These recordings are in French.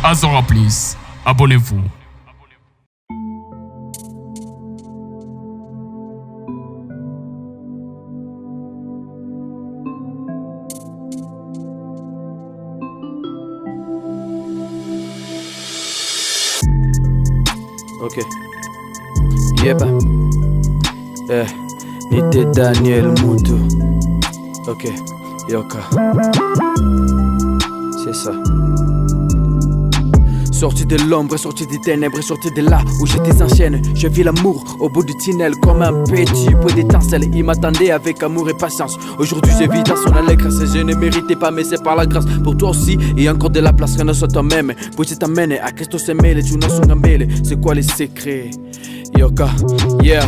Azora Please, abonnez-vous. Ok. Yep. Nite Daniel Moutou. Ok. Yoka. C'est ça. Sorti de l'ombre, sorti des ténèbres, sorti de là où j'étais en chaîne. Je vis l'amour au bout du tunnel comme un petit peu d'étincelle. Il m'attendait avec amour et patience. Aujourd'hui je vis dans son allégresse. Je ne méritais pas mais c'est par la grâce. Pour toi aussi, il y a encore de la place, rien ne soit toi-même. Puis je t'amène à Christo Semele, tu n'as son gambele. C'est quoi les secrets? Yoka, yeah.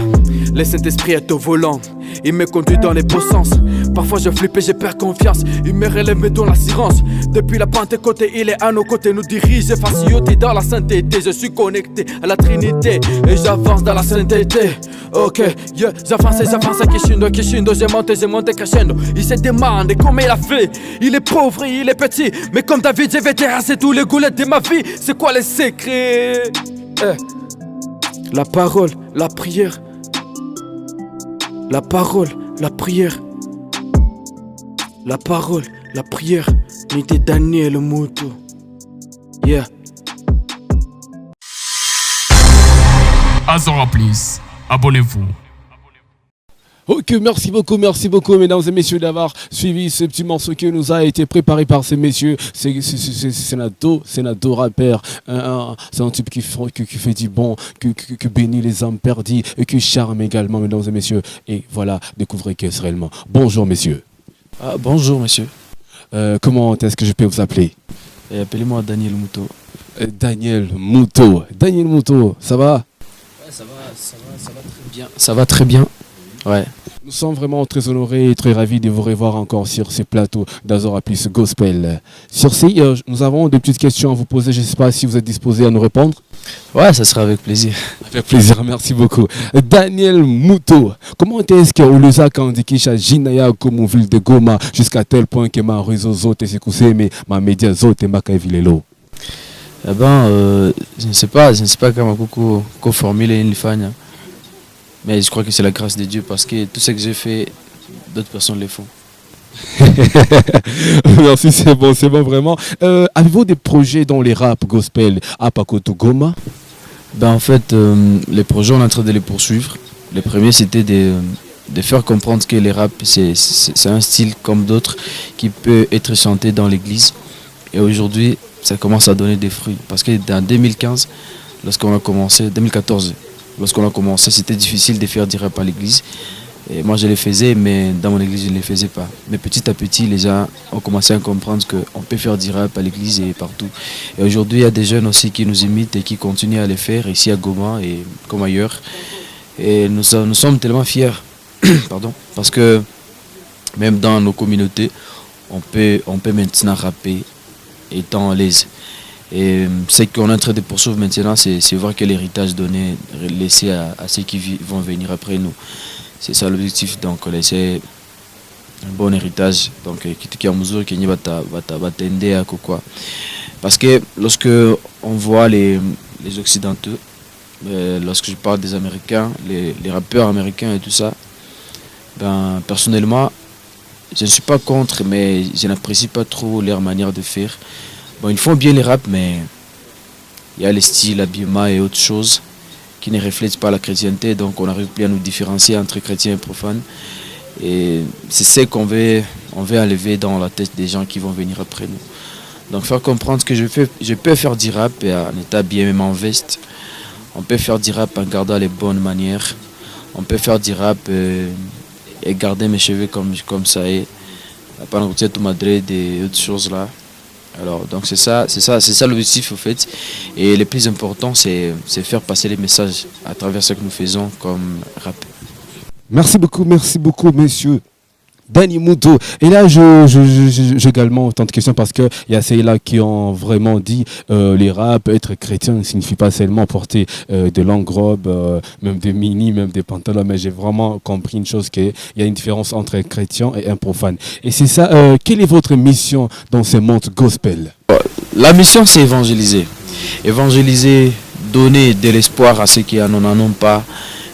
Le Saint-Esprit est au volant. Il me conduit dans les beaux sens. Parfois je flippe et je perds confiance. Il me relève, me donne l'assurance. Depuis la Pentecôte, il est à nos côtés. Nous dirige, facilité dans la sainteté. Je suis connecté à la Trinité et j'avance dans la sainteté. Ok, yeah, j'avance, crescendo. Je monte crescendo. Il se demande comment il a fait. Il est pauvre, il est petit. Mais comme David, je vais terrasser tous les goulettes de ma vie. C'est quoi les secrets? La parole, la prière. La parole, la prière. La parole, la prière. Nite Daniel Moutou. Yeah. Azora Please, abonnez-vous. Ok, merci beaucoup mesdames et messieurs d'avoir suivi ce petit morceau qui nous a été préparé par ces messieurs. C'est Nado rappeur. C'est un type qui fait du bon, qui bénit les âmes perdues et qui charme également mesdames et messieurs. Et voilà, découvrez qui est réellement. Bonjour messieurs. Bonjour monsieur. Comment est-ce que je peux vous appeler? Appelez-moi Daniel Moutou. Daniel Moutou, ça va? Ouais, ça va très bien. Ça va très bien. Ouais. Nous sommes vraiment très honorés et très ravis de vous revoir encore sur ces plateaux d'Azora Plus Gospel. Sur ces, nous avons des petites questions à vous poser. Je ne sais pas si vous êtes disposés à nous répondre. Ouais, ça sera avec plaisir. Avec plaisir, merci beaucoup. Daniel Moutou, comment est-ce que Olusa Kandikisha Jinaya comme ville de Goma jusqu'à tel point que ma réseau zote s'est coussé, mais ma média zote m'a kavilelo? Je ne sais pas comment beaucoup formuler une fanya. Mais je crois que c'est la grâce de Dieu parce que tout ce que j'ai fait, d'autres personnes le font. Merci, c'est bon vraiment. Avez-vous des projets dans les rap gospel à Pakoto Goma? En fait, les projets, on est en train de les poursuivre. Le premier, c'était de faire comprendre que les rap, c'est un style comme d'autres qui peut être chanté dans l'église. Et aujourd'hui, ça commence à donner des fruits. Parce que en 2015, lorsqu'on a commencé, 2014, lorsqu'on a commencé, c'était difficile de faire du rap à l'église. Et moi, je le faisais, mais dans mon église, je ne le faisais pas. Mais petit à petit, les gens ont commencé à comprendre qu'on peut faire du rap à l'église et partout. Et aujourd'hui, il y a des jeunes aussi qui nous imitent et qui continuent à le faire ici à Goma et comme ailleurs. Et nous sommes tellement fiers, pardon, parce que même dans nos communautés, on peut maintenant rapper étant à l'aise. Et ce qu'on est en train de poursuivre maintenant, c'est voir quel héritage donner, laisser à ceux qui vont venir après nous. C'est ça l'objectif, donc laisser un bon héritage, donc qui est en mesure qui va t'aider à quoi. Parce que lorsque on voit les Occidentaux, lorsque je parle des Américains, les rappeurs américains et tout ça, personnellement, je ne suis pas contre, mais je n'apprécie pas trop leur manière de faire. Ils font bien les rap, mais il y a les styles, l'habillement et autres choses qui ne reflètent pas la chrétienté, donc on n'arrive plus à nous différencier entre chrétiens et profanes. Et c'est ce qu'on veut enlever dans la tête des gens qui vont venir après nous. Donc faire comprendre que je peux faire du rap en état bien même en veste. On peut faire du rap en gardant les bonnes manières. On peut faire du rap et garder mes cheveux comme ça est. Pas retirer tout madrid et autres choses là. Alors donc c'est ça l'objectif au fait. Et le plus important c'est faire passer les messages à travers ce que nous faisons comme rap. Merci beaucoup messieurs. Danny Muto. Et là, j'ai également tant de questions parce qu'il y a ceux-là qui ont vraiment dit les rap, être chrétien ne signifie pas seulement porter de longues robes, même des mini, même des pantalons, mais j'ai vraiment compris une chose, qu'il y a une différence entre un chrétien et un profane. Et c'est ça, quelle est votre mission dans ce monde gospel? La mission, c'est évangéliser. Évangéliser, donner de l'espoir à ceux qui n'en ont pas,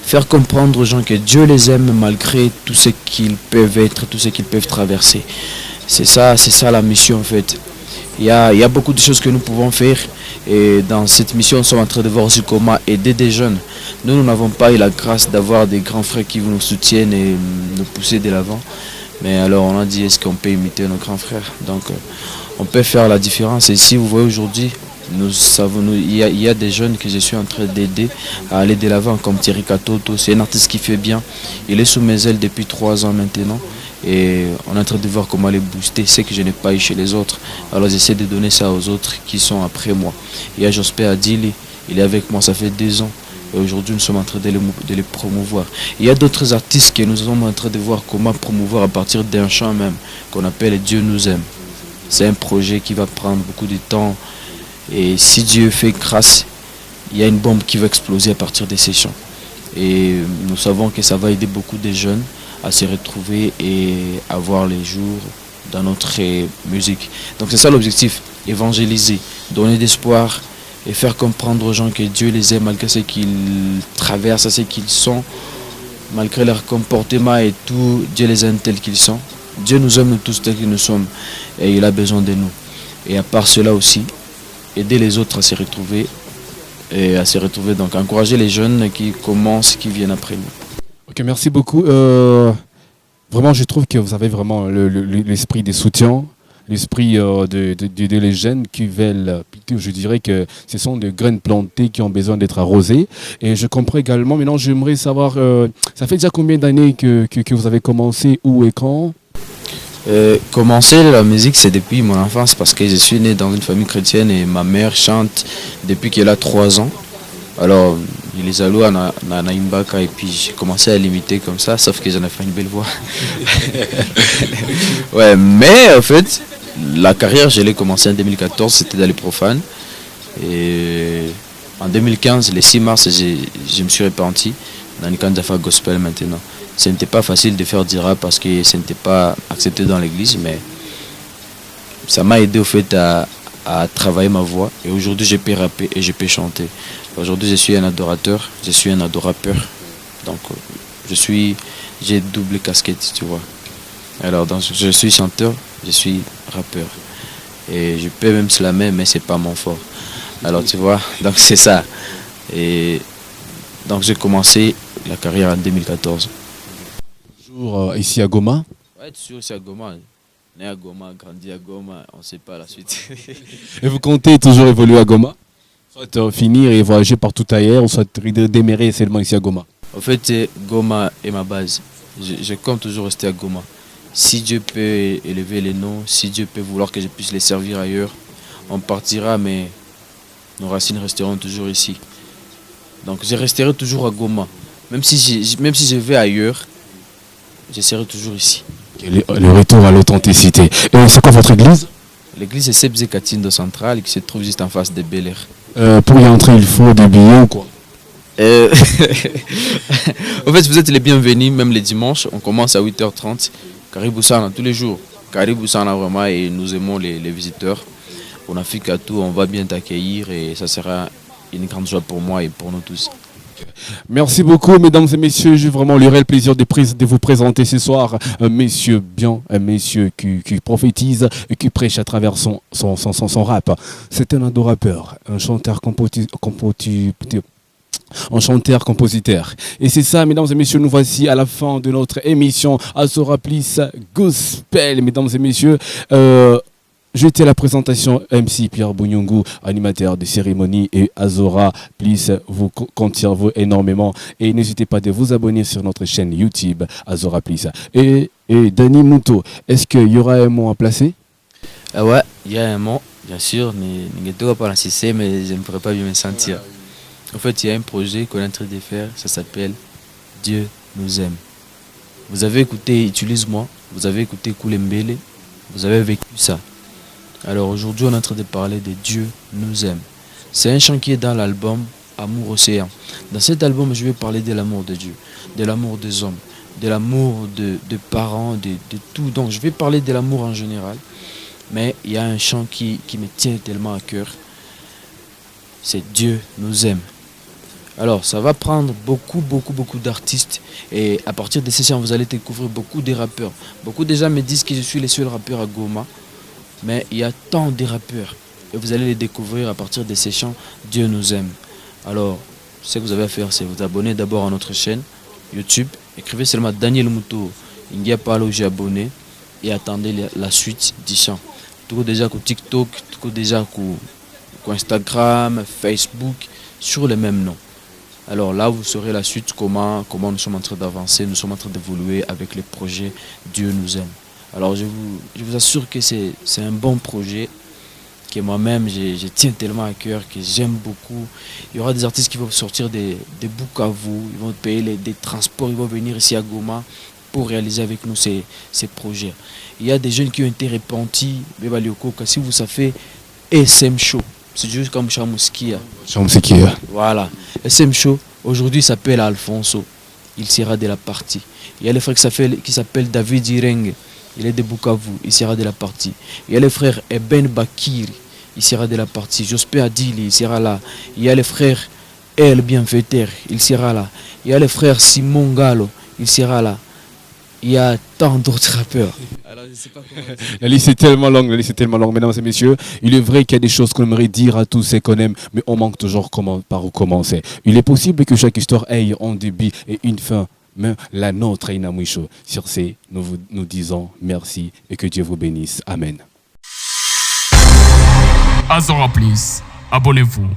faire comprendre aux gens que Dieu les aime malgré tout ce qu'ils peuvent être, tout ce qu'ils peuvent traverser. C'est ça la mission en fait. Il y a beaucoup de choses que nous pouvons faire et dans cette mission, nous sommes en train de voir aussi comment aider des jeunes. Nous n'avons pas eu la grâce d'avoir des grands frères qui nous soutiennent et nous pousser de l'avant. Mais alors on a dit, est-ce qu'on peut imiter nos grands frères? Donc on peut faire la différence. Et si vous voyez aujourd'hui, il y a des jeunes que je suis en train d'aider à aller de l'avant, comme Thierry Katoto. C'est un artiste qui fait bien. Il est sous mes ailes depuis 3 ans maintenant. Et on est en train de voir comment les booster, ce que je n'ai pas eu chez les autres. Alors j'essaie de donner ça aux autres qui sont après moi. Il y a Josper Adili, il est avec moi, ça fait 2 ans. Et aujourd'hui, nous sommes en train de les promouvoir. Il y a d'autres artistes que nous sommes en train de voir comment promouvoir à partir d'un chant même, qu'on appelle Dieu nous aime. C'est un projet qui va prendre beaucoup de temps. Et si Dieu fait grâce, il y a une bombe qui va exploser à partir de ces chants. Et nous savons que ça va aider beaucoup de jeunes à se retrouver et à voir les jours dans notre musique. Donc c'est ça l'objectif, évangéliser, donner d'espoir et faire comprendre aux gens que Dieu les aime malgré ce qu'ils traversent, ce qu'ils sont, malgré leur comportement et tout, Dieu les aime tels qu'ils sont. Dieu nous aime nous tous tels que nous sommes et il a besoin de nous. Et à part cela aussi, aider les autres à se retrouver donc encourager les jeunes qui commencent, qui viennent après nous. Ok, merci beaucoup. Vraiment, je trouve que vous avez vraiment l'esprit des soutiens, l'esprit de les jeunes qui veulent, je dirais que ce sont des graines plantées qui ont besoin d'être arrosées. Et je comprends également, maintenant j'aimerais savoir, ça fait déjà combien d'années que vous avez commencé, où et quand? Commencer la musique, c'est depuis mon enfance parce que je suis né dans une famille chrétienne et ma mère chante depuis qu'elle a 3 ans. Alors, il les alloue à Naimbaka et puis j'ai commencé à l'imiter comme ça, sauf que j'en ai fait une belle voix. Ouais, mais en fait, la carrière, je l'ai commencé en 2014, c'était dans les profanes. Et en 2015, le 6 mars, je me suis repenti dans le Kandafa Gospel maintenant. Ce n'était pas facile de faire du rap parce que ce n'était pas accepté dans l'église, mais ça m'a aidé au fait à travailler ma voix. Et aujourd'hui, je peux rapper et je peux chanter. Aujourd'hui, je suis un adorateur, je suis un adorapeur. Donc, j'ai double casquette, tu vois. Alors, donc, je suis chanteur, je suis rappeur. Et je peux même slammer, mais c'est pas mon fort. Alors, tu vois, donc c'est ça. Et donc, j'ai commencé la carrière en 2014. Toujours ici à Goma? Ouais, toujours ici à Goma. Né à Goma, grandi à Goma, on ne sait pas la suite. Et vous comptez toujours évoluer à Goma? Soit finir et voyager partout ailleurs, ou soit démarrer seulement ici à Goma? En fait, Goma est ma base. Je compte toujours rester à Goma. Si Dieu peut élever les noms, si Dieu peut vouloir que je puisse les servir ailleurs, on partira, mais nos racines resteront toujours ici. Donc je resterai toujours à Goma. Même si je vais ailleurs, je serai toujours ici. Le retour à l'authenticité. Et c'est quoi votre église? L'église est Sebze Katindo Central qui se trouve juste en face de Bel Air. Pour y entrer, il faut des billets ou quoi? En fait, vous êtes les bienvenus, même les dimanches. On commence à 8h30. Karibou Sana, tous les jours. Karibou Sana vraiment, et nous aimons les visiteurs. On a fait qu'à tout, on va bien t'accueillir et ça sera une grande joie pour moi et pour nous tous. Merci beaucoup, mesdames et messieurs. J'ai vraiment le réel plaisir de vous présenter ce soir un monsieur bien, un monsieur qui prophétise et qui prêche à travers son rap. C'est un adorapeur, un chanteur-compositeur. Et c'est ça, mesdames et messieurs, nous voici à la fin de notre émission Azora Plus Gospel, mesdames et messieurs. J'étais à la présentation MC Pierre Bounyungu, animateur de cérémonie, et Azora Plus vous compte sur vous énormément. Et n'hésitez pas de vous abonner sur notre chaîne YouTube Azora Plus. Et Danny Muto, est-ce qu'il y aura un mot à placer? Ouais, il y a un mot, bien sûr. Je ne peux pas l'insister, mais je ne pourrais pas bien me sentir. En fait, il y a un projet qu'on est en train de faire, ça s'appelle Dieu nous aime. Vous avez écouté Utilise-moi, vous avez écouté Koulembele, vous avez vécu ça. Alors aujourd'hui, on est en train de parler de Dieu nous aime. C'est un chant qui est dans l'album Amour Océan. Dans cet album, je vais parler de l'amour de Dieu, de l'amour des hommes, de l'amour de parents, de tout. Donc je vais parler de l'amour en général. Mais il y a un chant qui me tient tellement à cœur. C'est Dieu nous aime. Alors ça va prendre beaucoup d'artistes. Et à partir de ces chants, vous allez découvrir beaucoup de rappeurs. Beaucoup de gens me disent que je suis le seul rappeur à Goma. Mais il y a tant de rappeurs. Et vous allez les découvrir à partir de ces chants. Dieu nous aime. Alors, ce que vous avez à faire, c'est vous abonner d'abord à notre chaîne YouTube. Écrivez seulement Daniel Muto. Il n'y a pas là où j'ai abonné. Et attendez la suite du chant. Tout déjà sur TikTok, tout déjà sur Instagram, Facebook, sur les mêmes noms. Alors là, vous saurez la suite, comment nous sommes en train d'avancer, nous sommes en train d'évoluer avec les projets Dieu nous aime. Alors je vous assure que c'est un bon projet que moi-même je tiens tellement à cœur, que j'aime beaucoup. Il y aura des artistes qui vont sortir des Bukavu, ils vont payer des transports, ils vont venir ici à Goma pour réaliser avec nous ces projets. Il y a des jeunes qui ont été repentis, si vous savez, SM Show, c'est juste comme Chamouskiya. Chamouskiya. Voilà. SM Show, aujourd'hui s'appelle Alfonso, il sera de la partie. Il y a le frère qui s'appelle David Ireng, il est de Bukavu, il sera de la partie. Il y a le frère Eben Bakiri, il sera de la partie. Jospé Adili, il sera là. Il y a le frère El Bienfaiteur, il sera là. Il y a le frère Simon Gallo, il sera là. Il y a tant d'autres rappeurs. Alors, je sais pas comment la liste est tellement longue, mesdames et messieurs. Il est vrai qu'il y a des choses qu'on aimerait dire à tous ceux qu'on aime, mais on manque toujours par où commencer. Il est possible que chaque histoire ait un début et une fin, mais la nôtre est Inamwisho. Sur ce, nous disons merci et que Dieu vous bénisse. Amen. Azora Plus, abonnez-vous.